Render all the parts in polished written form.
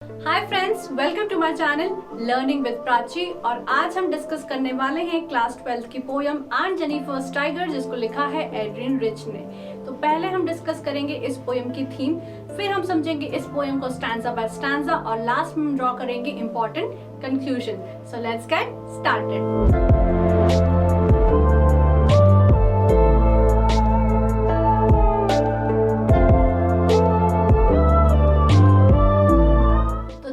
Hi friends, welcome to my channel learning with Prachi. और आज हम डिस्कस करने वाले हैं क्लास 12 की पोयम आंट जेनिफर्स टाइगर, जिसको लिखा है एड्रियन रिच ने। तो पहले हम डिस्कस करेंगे इस पोयम की थीम, फिर हम समझेंगे इस पोयम को स्टैंजा बाय स्टैंजा और लास्ट में हम ड्रॉ करेंगे important conclusion. So let's get started.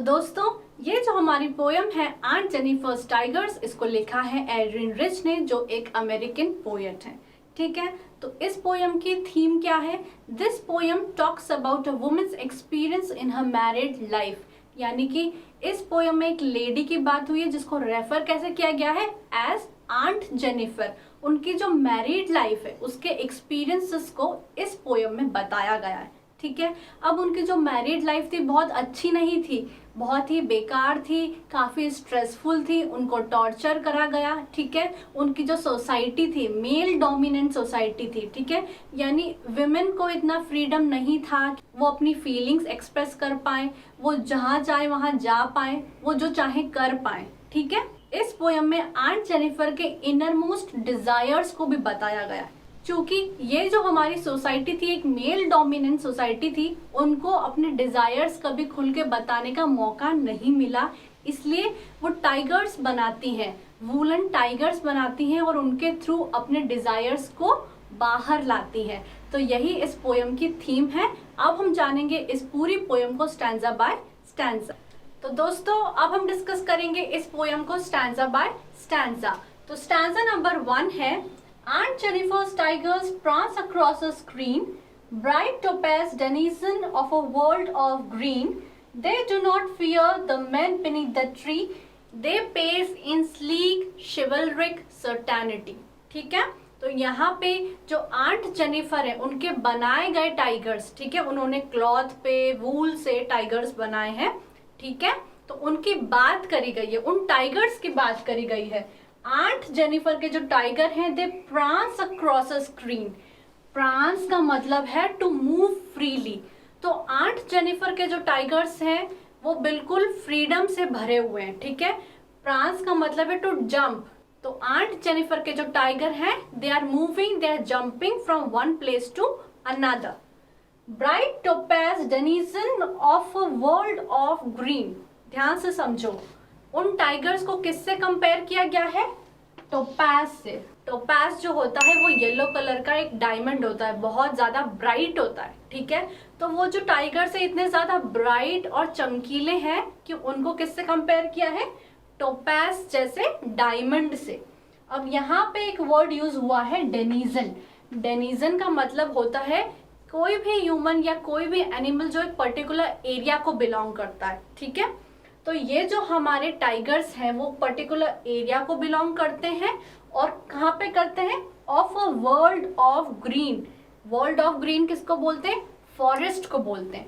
दोस्तों, ये जो हमारी पोयम है आंट जेनिफर्स टाइगर्स, इसको लिखा है एड्रियन रिच ने, जो एक अमेरिकन पोएट है। ठीक है, तो इस पोयम की थीम क्या है? This poem talks about a women's experience in her married life. यानी कि इस पोयम में एक लेडी की बात हुई है, जिसको रेफर कैसे किया गया है? As Aunt Jennifer. उनकी जो मैरिड लाइफ है उसके एक्सपीरियंसेस को इस पोयम में बताया गया है। ठीक है, अब उनकी जो मैरिड लाइफ थी बहुत अच्छी नहीं थी, बहुत ही बेकार थी, काफी स्ट्रेसफुल थी, उनको टॉर्चर करा गया। ठीक है, उनकी जो सोसाइटी थी मेल डोमिनेंट सोसाइटी थी। ठीक है, यानी विमेन को इतना फ्रीडम नहीं था कि वो अपनी फीलिंग्स एक्सप्रेस कर पाए, वो जहाँ चाहे वहां जा पाए, वो जो चाहे कर पाए। ठीक है, इस पोयम में आंट जेनिफर के इनर मोस्ट डिजायर्स को भी बताया गया है। क्योंकि ये जो हमारी सोसाइटी थी एक मेल डोमिनेंट सोसाइटी थी, उनको अपने डिजायर्स कभी खुल के बताने का मौका नहीं मिला, इसलिए वो टाइगर्स बनाती हैं, वूलन टाइगर्स बनाती हैं और उनके थ्रू अपने डिजायर्स को बाहर लाती हैं। तो यही इस पोयम की थीम है। अब हम जानेंगे इस पूरी पोयम को स्टैंजा बाय स्टैंजा। तो दोस्तों, अब हम डिस्कस करेंगे इस पोयम को स्टैंजा बाय स्टैंजा। तो स्टैंजा नंबर 1 है, Aunt Jennifer's tigers prance across a screen, bright topaz denizen of a world of green. They do not fear the men beneath the tree. They pace in sleek chivalric certainty. ठीक है, तो यहाँ पे जो aunt Jennifer है उनके बनाए गए टाइगर्स, ठीक है, उन्होंने क्लॉथ पे वूल से टाइगर्स बनाए हैं। ठीक है, तो उनकी बात करी गई है, उन टाइगर्स की बात करी गई है। आंट जेनिफर के जो टाइगर हैं, they prance across a screen. Prance का मतलब है टू मूव फ्रीली। तो आंट जेनिफर के जो टाइगर्स हैं वो बिल्कुल फ्रीडम से भरे हुए हैं। ठीक है, प्रांस का मतलब है टू जंप। तो आंट जेनिफर के जो टाइगर हैं, they are moving, they are jumping from one place to another. Bright topaz denizen of a world of green. ध्यान से समझो, उन टाइगर्स को किससे कंपेयर किया गया है? टोपैज से। टोपैज जो होता है वो येलो कलर का एक डायमंड होता है, बहुत ज्यादा ब्राइट होता है। ठीक है, तो वो जो टाइगर्स है इतने ज्यादा ब्राइट और चमकीले हैं कि उनको किससे कंपेयर किया है? टोपैज जैसे डायमंड से। अब यहाँ पे एक वर्ड यूज हुआ है डेनिजन। डेनिजन का मतलब होता है कोई भी ह्यूमन या कोई भी एनिमल जो एक पर्टिकुलर एरिया को बिलोंग करता है। ठीक है, तो ये जो हमारे टाइगर्स हैं वो पर्टिकुलर एरिया को बिलोंग करते हैं। और कहाँ पे करते हैं? Of a world of green. World of green किसको बोलते हैं? फॉरेस्ट को बोलते हैं।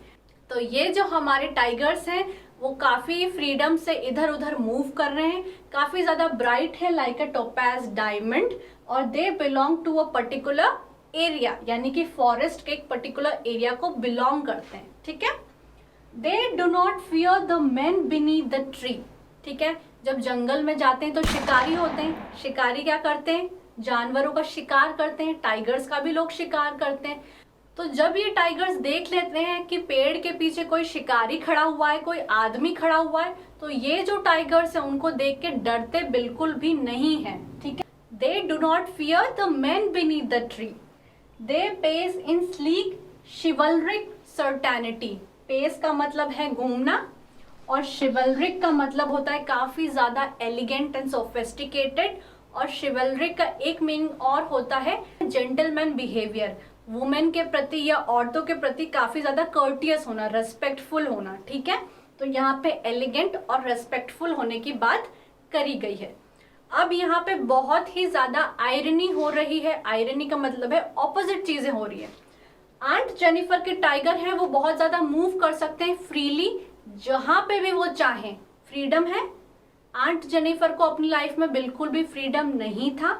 तो ये जो हमारे टाइगर्स हैं वो काफी फ्रीडम से इधर उधर मूव कर रहे हैं, काफी ज्यादा ब्राइट है लाइक अ टोपैज डायमंड, और they belong to a particular area, यानी कि फॉरेस्ट के एक पर्टिकुलर एरिया को बिलोंग करते हैं। ठीक है, They do not fear the men beneath the tree. ठीक है, जब जंगल में जाते हैं तो शिकारी होते हैं। शिकारी क्या करते हैं? जानवरों का शिकार करते हैं। टाइगर्स का भी लोग शिकार करते हैं। तो जब ये टाइगर्स देख लेते हैं कि पेड़ के पीछे कोई शिकारी खड़ा हुआ है, कोई आदमी खड़ा हुआ है, तो ये जो टाइगर्स है उनको देख के डरते बिल्कुल भी नहीं है। ठीक है, They do not fear the men beneath the tree. They pace in sleek chivalric certainty. Pace का मतलब है घूमना, और शिवलरिक का मतलब होता है काफी ज्यादा एलिगेंट एंड सोफिस्टिकेटेड। और शिवलरिक का एक मीनिंग और होता है जेंटलमैन बिहेवियर, वुमेन के प्रति या औरतों के प्रति काफी ज्यादा कर्टियस होना, रेस्पेक्टफुल होना। ठीक है, तो यहाँ पे एलिगेंट और रेस्पेक्टफुल होने की बात करी गई है। अब यहाँ पे बहुत ही ज्यादा आयरनी हो रही है। आयरनी का मतलब है ऑपोजिट चीजें हो रही है। आंट जेनिफर के टाइगर हैं वो बहुत ज्यादा मूव कर सकते हैं फ्रीली, जहां पे भी वो चाहें। फ्रीडम है। आंट जेनिफर को अपनी लाइफ में बिल्कुल भी फ्रीडम नहीं था।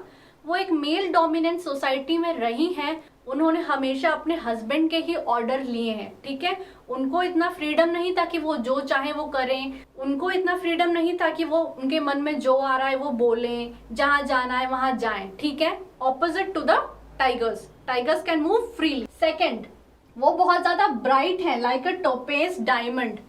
वो एक मेल डोमिनेंट सोसाइटी में रही हैं, उन्होंने हमेशा अपने हस्बैंड के ही ऑर्डर लिए हैं, ठीक है। उनको इतना फ्रीडम नहीं था कि वो जो चाहे वो करें, उनको इतना फ्रीडम नहीं था कि वो उनके मन में जो आ रहा है वो बोलें, जहां जाना है वहां जाएं, ठीक है। Opposite to the tigers, tigers can move freely. Second, वो बहुत ज्यादा ब्राइट है, लाइक अ टोपेज डायमंड।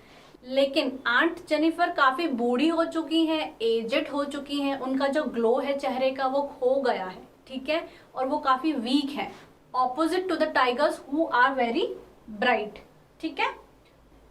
लेकिन आंट जेनिफर काफी बूढ़ी हो चुकी हैं, एजेड हो चुकी हैं, उनका जो ग्लो है चेहरे का वो खो गया है, ठीक है, और वो काफी वीक है, opposite to the tigers who are very bright, ठीक है।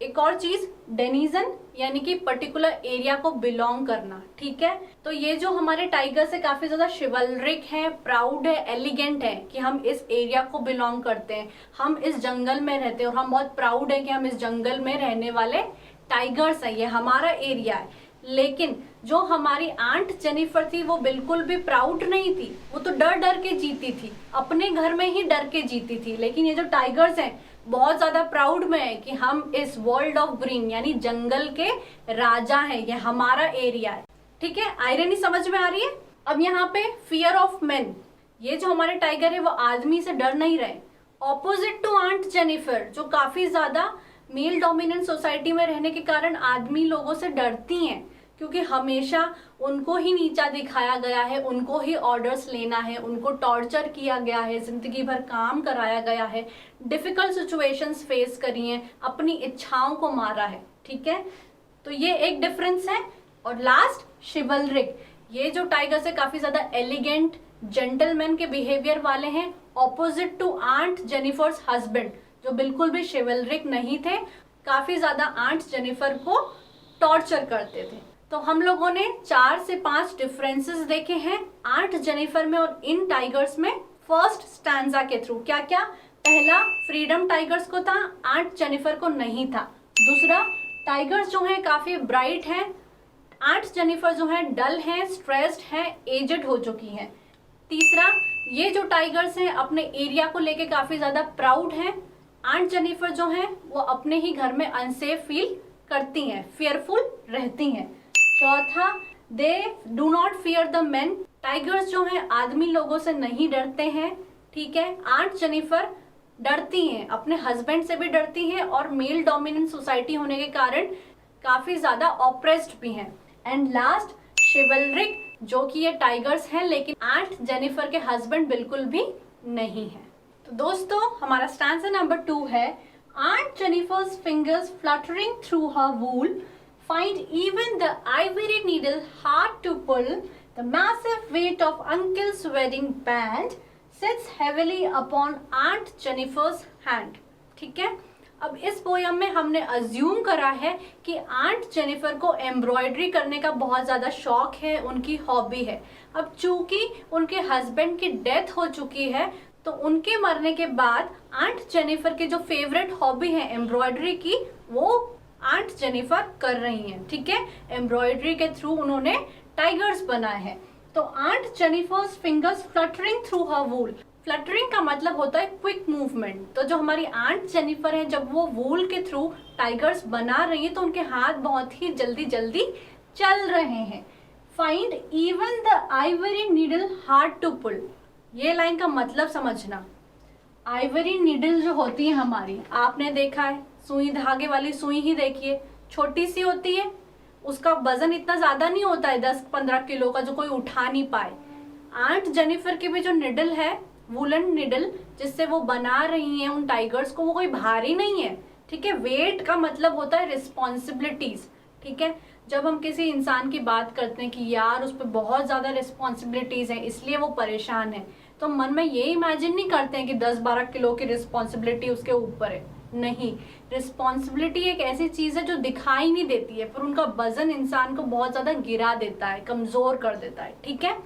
एक और चीज, डेनिजन यानी कि पर्टिकुलर एरिया को बिलोंग करना, ठीक है। तो ये जो हमारे टाइगर्स है काफी ज्यादा शिवलरिक है, प्राउड है, एलिगेंट है कि हम इस एरिया को बिलोंग करते हैं, हम इस जंगल में रहते हैं और हम बहुत प्राउड है कि हम इस जंगल में रहने वाले टाइगर्स है, ये हमारा एरिया है। लेकिन जो हमारी आंट जेनिफर थी वो बिल्कुल भी प्राउड नहीं थी, वो तो डर डर के जीती थी, अपने घर में ही डर के जीती थी। लेकिन ये जो टाइगर्स हैं बहुत ज्यादा प्राउड में है कि हम इस वर्ल्ड ऑफ ग्रीन यानी जंगल के राजा हैं, ये हमारा एरिया है, ठीक है। आयरनी समझ में आ रही है। अब यहाँ पे फियर ऑफ मेन, ये जो हमारे टाइगर है वो आदमी से डर नहीं रहे, ऑपोजिट टू आंट जेनिफर जो काफी ज्यादा मेल डोमिनेंट सोसाइटी में रहने के कारण आदमी लोगों से डरती हैं, क्योंकि हमेशा उनको ही नीचा दिखाया गया है, उनको ही ऑर्डर्स लेना है, उनको टॉर्चर किया गया है, जिंदगी भर काम कराया गया है, डिफिकल्ट सिचुएशंस फेस करी हैं, अपनी इच्छाओं को मारा है, ठीक है। तो ये एक डिफरेंस है। और लास्ट, शिवलरिक, ये जो टाइगर्स है काफी ज्यादा एलिगेंट जेंटलमैन के बिहेवियर वाले हैं, opposite to Aunt Jennifer's husband जो बिल्कुल भी शिवलरिक नहीं थे, काफी ज्यादा आंट जेनिफर को टॉर्चर करते थे। तो हम लोगों ने 4 से 5 डिफरेंसेस देखे हैं आंट जेनिफर में और इन टाइगर्स में फर्स्ट स्टैंजा के थ्रू। क्या क्या? पहला, फ्रीडम टाइगर्स को था, आंट जेनिफर को नहीं था। दूसरा, टाइगर्स जो है काफी ब्राइट हैं, आंट जेनिफर जो है डल है, स्ट्रेस्ड है, एजेड हो चुकी हैं। तीसरा, ये जो टाइगर्स हैं अपने एरिया को लेके काफी ज्यादा प्राउड हैं, आंट जेनिफर जो है वो अपने ही घर में अनसेफ फील करती हैं, फियरफुल रहती हैं। चौथा, they do not fear the main, tigers जो है आदमी लोगों से नहीं डरते हैं, ठीक है। आंट जेनिफर डरती हैं, अपने हस्बैंड से भी डरती हैं और मेल डोमिनेंट सोसाइटी होने के कारण काफी ज्यादा ऑप्रेस्ड भी हैं। एंड लास्ट, शिवलरिक, जो कि ये टाइगर्स हैं लेकिन आंट जेनिफर के हस्बैंड बिल्कुल भी नहीं है। तो दोस्तों, हमारा स्टैंजा नंबर 2 है, Aunt Jennifer's fingers fluttering through her wool find even the ivory needle hard to pull, the massive weight of uncle's wedding band sits heavily upon Aunt Jennifer's hand. ठीक है। अब इस पोयम में हमने assume करा है कि आंट जेनिफर को एम्ब्रॉयडरी करने का बहुत ज्यादा शौक है, उनकी हॉबी है। अब चूंकि उनके हस्बैंड की डेथ हो चुकी है तो उनके मरने के बाद आंट जेनिफर की जो फेवरेट हॉबी है एम्ब्रॉयडरी की, वो आंट जेनिफर कर रही हैं, ठीक है। एम्ब्रॉयडरी के थ्रू उन्होंने टाइगर्स बनाए हैं। तो aunt Jennifer's fingers fluttering through her wool, fluttering का मतलब होता है क्विक मूवमेंट। तो जो हमारी आंट जेनिफर है जब वो वूल के थ्रू टाइगर्स बना रही है तो उनके हाथ बहुत ही जल्दी जल्दी चल रहे हैं। Find even the ivory needle hard to pull, ये लाइन का मतलब समझना। आइवरी नीडल जो होती है हमारी, आपने देखा है सुई, धागे वाली सुई ही देखिए, छोटी सी होती है, उसका वजन इतना ज्यादा नहीं होता है 10-15 किलो का जो कोई उठा नहीं पाए। आंट जेनिफर की भी जो निडल है, वुलन निडल, जिससे वो बना रही हैं उन टाइगर्स को, वो कोई भारी नहीं है, ठीक है। वेट का मतलब होता है रिस्पॉन्सिबिलिटीज, ठीक है। जब हम किसी इंसान की बात करते हैं कि यार उस पर बहुत ज्यादा रिस्पॉन्सिबिलिटीज हैं इसलिए वो परेशान है, तो मन में ये इमेजिन नहीं करते हैं कि 10-12 किलो की रिस्पॉन्सिबिलिटी उसके ऊपर है। नहीं, रिस्पॉन्सिबिलिटी एक ऐसी चीज है जो दिखाई नहीं देती है, पर उनका वजन इंसान को बहुत ज्यादा गिरा देता है, कमजोर कर देता है, ठीक है।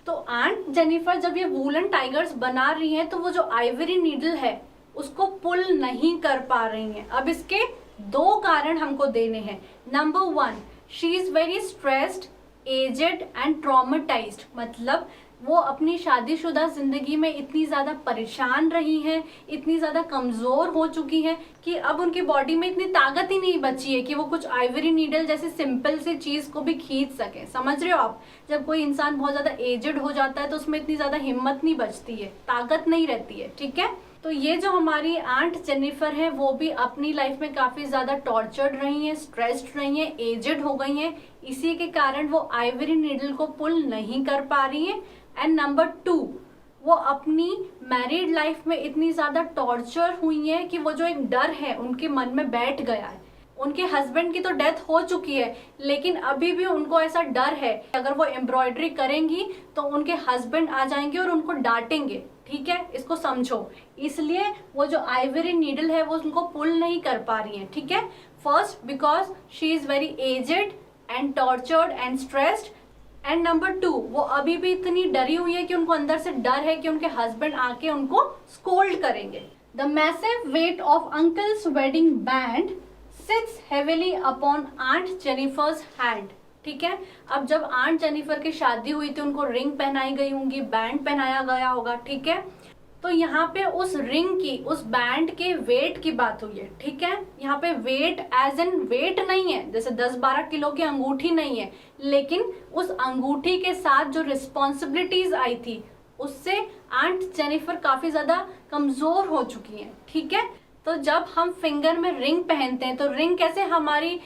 तो आंट जेनिफर जब ये वूलन टाइगर्स बना रही हैं तो वो जो आइवरी नीडल है उसको पुल नहीं कर पा रही हैं। अब इसके 2 कारण हमको देने हैं। Number 1, she is very stressed, aged and traumatised, मतलब वो अपनी शादीशुदा जिंदगी में इतनी ज्यादा परेशान रही हैं, इतनी ज्यादा कमजोर हो चुकी हैं कि अब उनकी बॉडी में इतनी ताकत ही नहीं बची है कि वो कुछ आइवरी नीडल जैसे सिंपल सी चीज को भी खींच सके। समझ रहे हो आप? जब कोई इंसान बहुत ज्यादा एजेड हो जाता है तो उसमें इतनी ज्यादा हिम्मत नहीं बचती है, ताकत नहीं रहती है, ठीक है। तो ये जो हमारी आंट जेनिफर है वो भी अपनी लाइफ में काफी ज्यादा टॉर्चर्ड रही हैं, स्ट्रेस्ड रही हैं, एजेड हो गई हैं। इसी के कारण वो आइवरी नीडल को पुल नहीं कर पा रही हैं। एंड नंबर 2, वो अपनी मैरिड लाइफ में इतनी ज्यादा टॉर्चर हुई हैं कि वो जो एक डर है उनके मन में बैठ गया है। उनके हस्बैंड की तो डेथ हो चुकी है, लेकिन अभी भी उनको ऐसा डर है अगर वो एम्ब्रॉयडरी करेंगी तो उनके हस्बैंड आ जाएंगे और उनको डांटेंगे। ठीक है, इसको समझो। इसलिए वो जो आइवरी नीडल है वो उनको पुल नहीं कर पा रही है। ठीक है, first because she is very aged and tortured and stressed. And number 2, वो अभी भी इतनी डरी हुई है कि उनको अंदर से डर है कि उनके हस्बैंड आके उनको स्कोल्ड करेंगे। The massive weight of uncle's wedding band sits heavily upon Aunt Jennifer's hand. ठीक है, अब जब आंट जेनिफर की शादी हुई थी उनको रिंग पहनाई गई होंगी, बैंड पहनाया गया होगा। ठीक है, तो यहाँ पे उस रिंग की, उस बैंड के वेट की बात हुई है। ठीक है, यहाँ पे वेट एज इन वेट नहीं है, जैसे 10-12 किलो की अंगूठी नहीं है, लेकिन उस अंगूठी के साथ जो रिस्पॉन्सिबिलिटीज आई थी उससे आंट जेनिफर काफी ज्यादा कमजोर हो चुकी है। ठीक है, तो जब हम फिंगर में रिंग पहनते हैं तो रिंग कैसे हमारी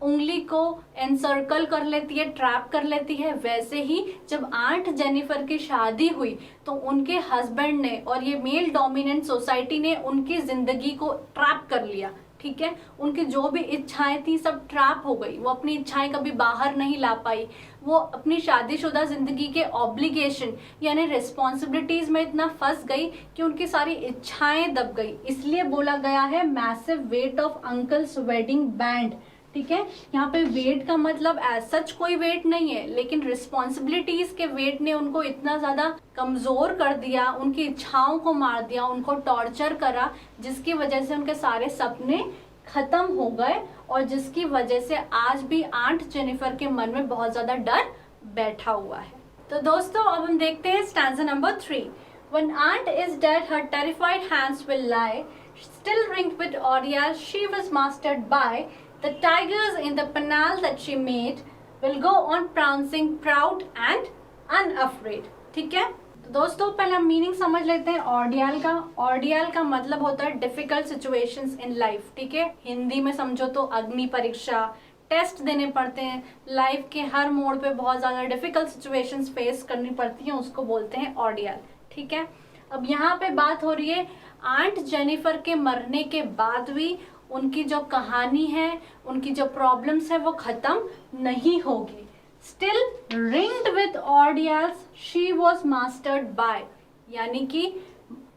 उंगली को एनसर्कल कर लेती है, ट्रैप कर लेती है, वैसे ही जब आंट जेनिफर की शादी हुई तो उनके हस्बैंड ने और ये मेल डोमिनेंट सोसाइटी ने उनकी जिंदगी को ट्रैप कर लिया। ठीक है, उनकी जो भी इच्छाएं थी सब ट्रैप हो गई, वो अपनी इच्छाएं कभी बाहर नहीं ला पाई। वो अपनी शादीशुदा जिंदगी के ऑब्लिगेशन यानी रिस्पॉन्सिबिलिटीज में इतना फंस गई कि उनकी सारी इच्छाएं दब गई। इसलिए बोला गया है massive weight of uncle's wedding band. ठीक है, यहाँ पे वेट का मतलब एज सच कोई वेट नहीं है, लेकिन रिस्पॉन्सिबिलिटीज के वेट ने उनको इतना ज्यादा कमजोर कर दिया, उनकी इच्छाओं को मार दिया, उनको टॉर्चर करा, जिसकी वजह से उनके सारे सपने खत्म हो गए और जिसकी वजह से आज भी आंट जेनिफर के मन में बहुत ज्यादा डर बैठा हुआ है। तो दोस्तों अब हम देखते हैं stanza number 3। When aunt is dead, her terrified hands will lie, still ringed with ordeal she was mastered by. The tigers in the panel that she made will go on prancing, proud and unafraid. ठीक है, तो दोस्तों पहले हम meaning समझ लेते हैं ordeal का। ऑर्डियल का मतलब होता है डिफिकल्ट सिचुएशंस इन लाइफ। ठीक है, हिंदी में समझो तो अग्नि परीक्षा, टेस्ट देने पड़ते हैं, लाइफ के हर मोड़ पे बहुत ज्यादा डिफिकल्ट सिचुएशंस फेस करनी पड़ती हैं, उसको बोलते हैं ऑर्डियल। ठीक है, अब यहाँ पे बात हो रही है आंट जेनिफर के मरने के बाद भी उनकी जो कहानी है, उनकी जो प्रॉब्लम्स है वो खत्म नहीं होगी। Still ringed with ordeals she was mastered by, यानी कि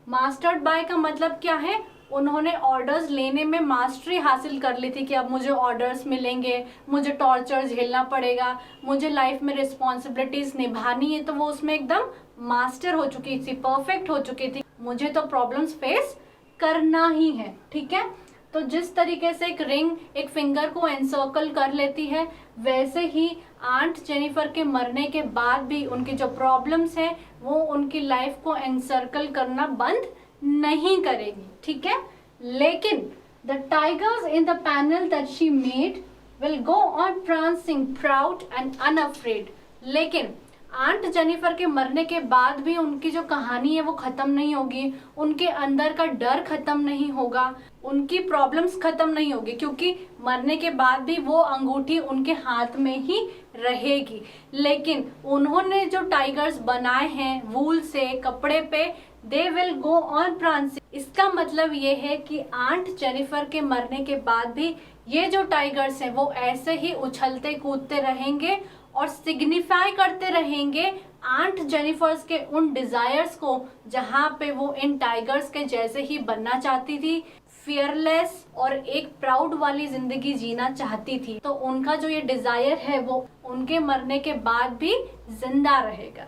मास्टर्ड बाय का मतलब क्या है, उन्होंने ऑर्डर्स लेने में मास्टरी हासिल कर ली थी कि अब मुझे ऑर्डर्स मिलेंगे, मुझे टॉर्चर झेलना पड़ेगा, मुझे लाइफ में रिस्पॉन्सिबिलिटीज निभानी है, तो वो उसमें एकदम मास्टर हो चुकी थी, परफेक्ट हो चुकी थी, मुझे तो प्रॉब्लम्स फेस करना ही है। ठीक है, तो जिस तरीके से एक रिंग एक फिंगर को एनसर्कल कर लेती है, वैसे ही आंट जेनिफर के मरने के बाद भी उनकी जो प्रॉब्लम्स है वो उनकी लाइफ को एनसर्कल करना बंद नहीं करेगी। ठीक है, लेकिन the tigers in the panel that she made will go on prancing proud and unafraid। लेकिन आंट जेनिफर के मरने के बाद भी उनकी जो कहानी है वो खत्म नहीं होगी, उनके अंदर का डर खत्म नहीं होगा, उनकी प्रॉब्लम्स खत्म नहीं होगी, क्योंकि मरने के बाद भी वो अंगूठी उनके हाथ में ही रहेगी। लेकिन उन्होंने जो टाइगर्स बनाए हैं वूल से, कपड़े पे, they will go on prancing। इसका मतलब ये है कि आंट जेनिफर के मरने के बाद भी ये जो टाइगर्स हैं वो ऐसे ही उछलते कूदते रहेंगे और सिग्निफाई करते रहेंगे आंट जेनिफर्स के उन डिजायर्स को, जहां पे वो इन टाइगर्स के जैसे ही बनना चाहती थी, फियरलेस और एक प्राउड वाली जिंदगी जीना चाहती थी। तो उनका जो ये डिजायर है वो उनके मरने के बाद भी जिंदा रहेगा।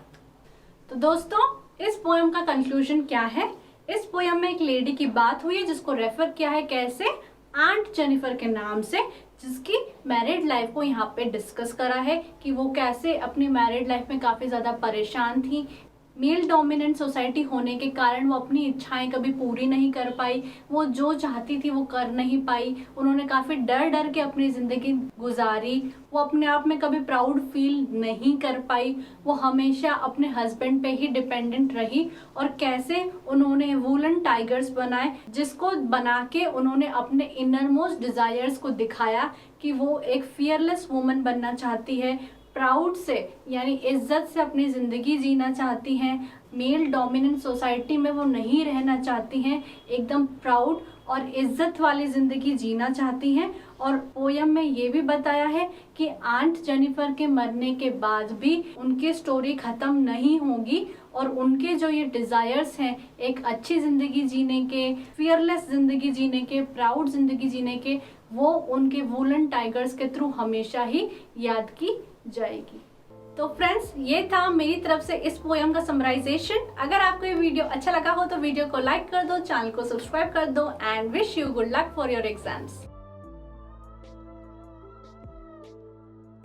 तो दोस्तों इस पोएम का कंक्लूजन क्या है? इस पोएम में एक लेडी की बात हुई है जिसको रेफर किया है कैसे, आंट जेनिफर के नाम से, जिसकी मैरिड लाइफ को यहाँ पे डिस्कस करा है कि वो कैसे अपनी मैरिड लाइफ में काफी ज्यादा परेशान थी, मेल डोमिनेंट सोसाइटी होने के कारण वो अपनी इच्छाएं कभी पूरी नहीं कर पाई, वो जो चाहती थी वो कर नहीं पाई, उन्होंने काफ़ी डर डर के अपनी ज़िंदगी गुजारी, वो अपने आप में कभी प्राउड फील नहीं कर पाई, वो हमेशा अपने हस्बैंड पे ही डिपेंडेंट रही। और कैसे उन्होंने वूलन टाइगर्स बनाए, जिसको बना के उन्होंने अपने इनर मोस्ट डिज़ायर्स को दिखाया कि वो एक फियरलेस वुमन बनना चाहती है, प्राउड से यानी इज्जत से अपनी ज़िंदगी जीना चाहती हैं, मेल डोमिनेंट सोसाइटी में वो नहीं रहना चाहती हैं, एकदम प्राउड और इज्जत वाली ज़िंदगी जीना चाहती हैं। और पोयम में ये भी बताया है कि आंट जेनिफर के मरने के बाद भी उनकी स्टोरी ख़त्म नहीं होगी और उनके जो ये डिज़ायर्स हैं एक अच्छी ज़िंदगी जीने के, फियरलेस ज़िंदगी जीने के, प्राउड ज़िंदगी जीने के, वो उनके वूलन टाइगर्स के थ्रू हमेशा ही याद की जाएगी। तो फ्रेंड्स, ये था मेरी तरफ से इस पोयम का समराइजेशन। अगर आपको ये वीडियो अच्छा लगा हो तो वीडियो को लाइक कर दो, चैनल को सब्सक्राइब कर दो and wish you good luck for your exams.